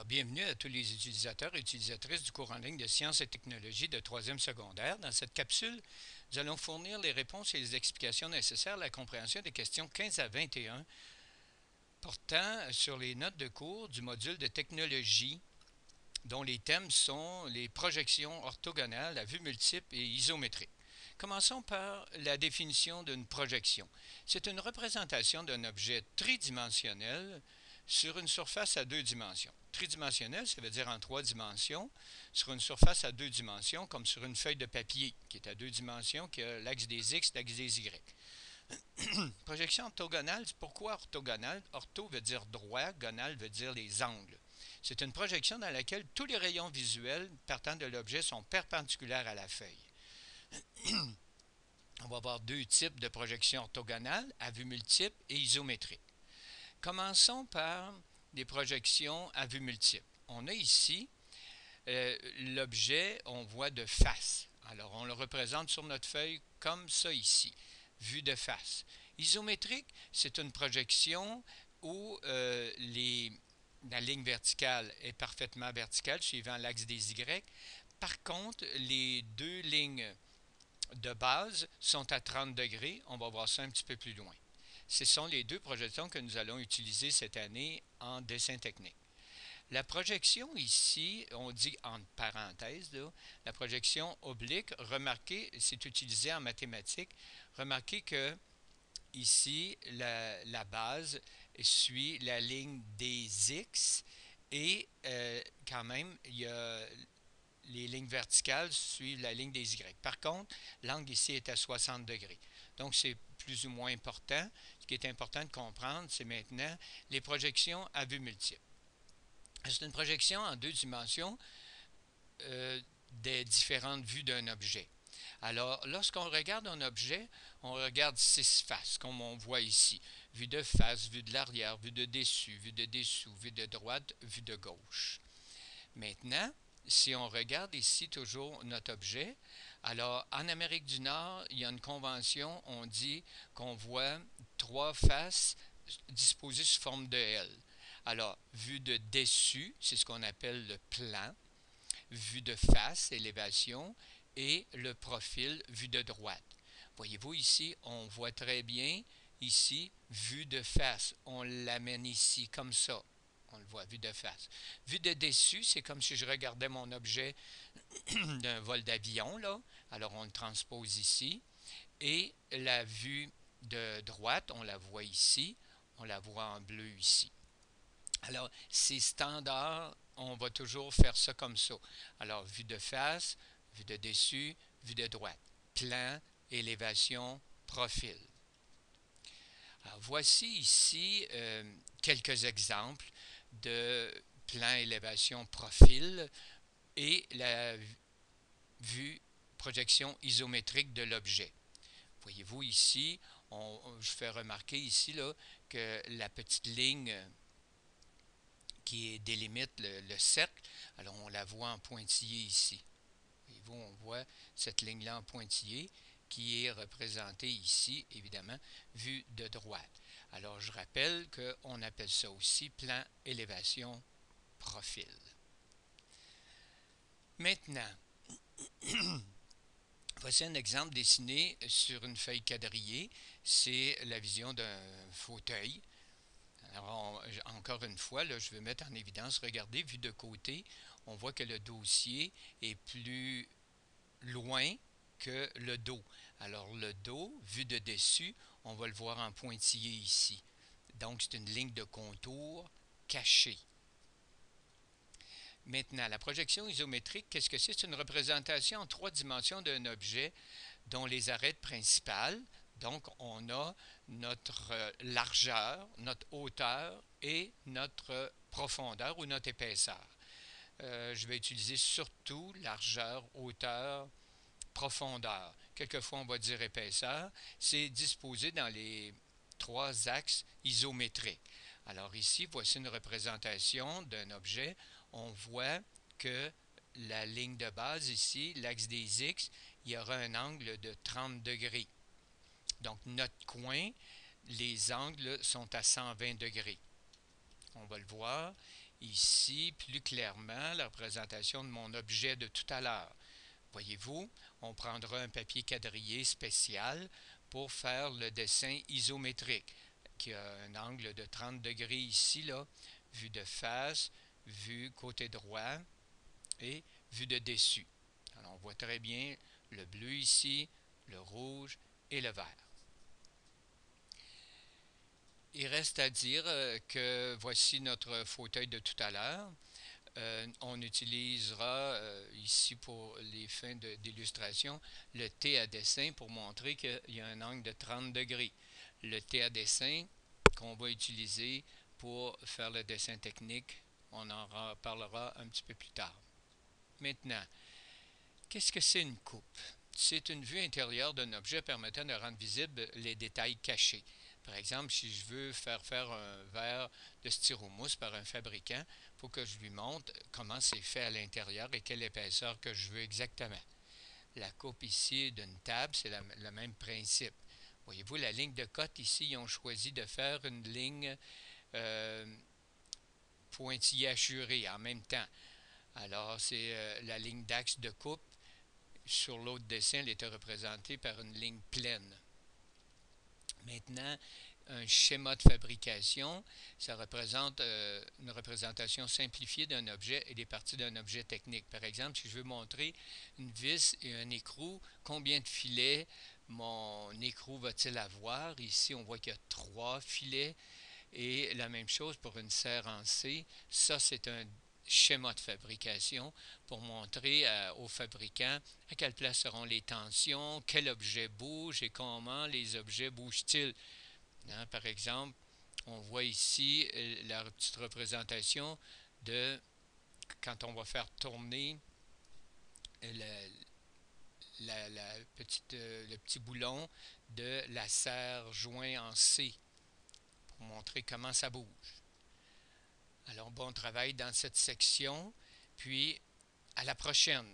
Alors, bienvenue à tous les utilisateurs et utilisatrices du cours en ligne de sciences et technologies de troisième secondaire. Dans cette capsule, nous allons fournir les réponses et les explications nécessaires à la compréhension des questions 15 à 21 portant sur les notes de cours du module de technologie dont les thèmes sont les projections orthogonales à vue multiple et isométrique. Commençons par la définition d'une projection. C'est une représentation d'un objet tridimensionnel sur une surface à deux dimensions. Tridimensionnel, ça veut dire en trois dimensions, sur une surface à deux dimensions, comme sur une feuille de papier qui est à deux dimensions, qui a l'axe des X, l'axe des Y. Projection orthogonale, pourquoi orthogonale? Ortho veut dire droit, gonal veut dire les angles. C'est une projection dans laquelle tous les rayons visuels partant de l'objet sont perpendiculaires à la feuille. On va avoir deux types de projections orthogonales, à vue multiple et isométrique. Commençons par des projections à vue multiple. On a ici l'objet, on voit de face. Alors, on le représente sur notre feuille comme ça ici, vue de face. Isométrique, c'est une projection où la ligne verticale est parfaitement verticale, suivant l'axe des Y. Par contre, les deux lignes de base sont à 30 degrés. On va voir ça un petit peu plus loin. Ce sont les deux projections que nous allons utiliser cette année en dessin technique. La projection ici, on dit entre parenthèses, là, la projection oblique, remarquez, c'est utilisé en mathématiques, remarquez que ici, la base suit la ligne des X et quand même, il y a les lignes verticales suivent la ligne des Y. Par contre, l'angle ici est à 60 degrés. Donc, c'est plus ou moins important. Ce qui est important de comprendre, c'est maintenant les projections à vue multiple. C'est une projection en deux dimensions des différentes vues d'un objet. Alors, lorsqu'on regarde un objet, on regarde six faces, comme on voit ici. Vue de face, vue de l'arrière, vue de dessus, vue de dessous, vue de droite, vue de gauche. Maintenant, si on regarde ici toujours notre objet, alors en Amérique du Nord, il y a une convention, on dit qu'on voit trois faces disposées sous forme de L. Alors, vue de dessus, c'est ce qu'on appelle le plan, vue de face, élévation, et le profil, vue de droite. Voyez-vous ici, on voit très bien, ici, vue de face, on l'amène ici comme ça. On le voit, vue de face. Vue de dessus, c'est comme si je regardais mon objet d'un vol d'avion, là. Alors, on le transpose ici. Et la vue de droite, on la voit ici. On la voit en bleu ici. Alors, c'est standard, on va toujours faire ça comme ça. Alors, vue de face, vue de dessus, vue de droite. Plan, élévation, profil. Alors, voici ici quelques exemples de plan, élévation, profil et la vue projection isométrique de l'objet. Voyez-vous ici, je fais remarquer ici là, que la petite ligne qui délimite le cercle, alors on la voit en pointillé ici. Voyez-vous, on voit cette ligne-là en pointillé qui est représentée ici, évidemment, vue de droite. Alors, je rappelle qu'on appelle ça aussi plan, élévation, profil. Maintenant, voici un exemple dessiné sur une feuille quadrillée. C'est la vision d'un fauteuil. Alors, encore une fois, là, je vais mettre en évidence, regardez, vu de côté, on voit que le dossier est plus loin que le dos. Alors, le dos, vu de dessus, on va le voir en pointillé ici. Donc, c'est une ligne de contour cachée. Maintenant, la projection isométrique, qu'est-ce que c'est? C'est une représentation en trois dimensions d'un objet dont les arêtes principales, donc on a notre largeur, notre hauteur et notre profondeur ou notre épaisseur. Je vais utiliser surtout largeur, hauteur, profondeur. Quelquefois on va dire épaisseur. C'est disposé dans les trois axes isométriques. Alors ici, voici une représentation d'un objet. On voit que la ligne de base ici, l'axe des X, il y aura un angle de 30 degrés. Donc notre coin, les angles sont à 120 degrés. On va le voir ici plus clairement la représentation de mon objet de tout à l'heure. Voyez-vous, on prendra un papier quadrillé spécial pour faire le dessin isométrique, qui a un angle de 30 degrés ici, là, vue de face, vue côté droit et vue de dessus. Alors on voit très bien le bleu ici, le rouge et le vert. Il reste à dire que voici notre fauteuil de tout à l'heure. On utilisera ici pour les fins d'illustration le T à dessin pour montrer qu'il y a un angle de 30 degrés. Le T à dessin qu'on va utiliser pour faire le dessin technique, on en reparlera un petit peu plus tard. Maintenant, qu'est-ce que c'est une coupe? C'est une vue intérieure d'un objet permettant de rendre visibles les détails cachés. Par exemple, si je veux faire un verre de styromousse par un fabricant, il faut que je lui montre comment c'est fait à l'intérieur et quelle épaisseur que je veux exactement. La coupe ici d'une table, c'est le même principe. Voyez-vous, la ligne de cote ici, ils ont choisi de faire une ligne euh, pointillée assurée en même temps. Alors, c'est la ligne d'axe de coupe. Sur l'autre dessin, elle était représentée par une ligne pleine. Maintenant, un schéma de fabrication, ça représente une représentation simplifiée d'un objet et des parties d'un objet technique. Par exemple, si je veux montrer une vis et un écrou, combien de filets mon écrou va-t-il avoir? Ici, on voit qu'il y a 3 filets. Et la même chose pour une serre en C. Ça, c'est un schéma de fabrication pour montrer aux fabricants à quelle place seront les tensions, quel objet bouge et comment les objets bougent-ils. Hein, par exemple, on voit ici la petite représentation de quand on va faire tourner le petit boulon de la serre joint en C pour montrer comment ça bouge. Alors, bon travail dans cette section, puis à la prochaine.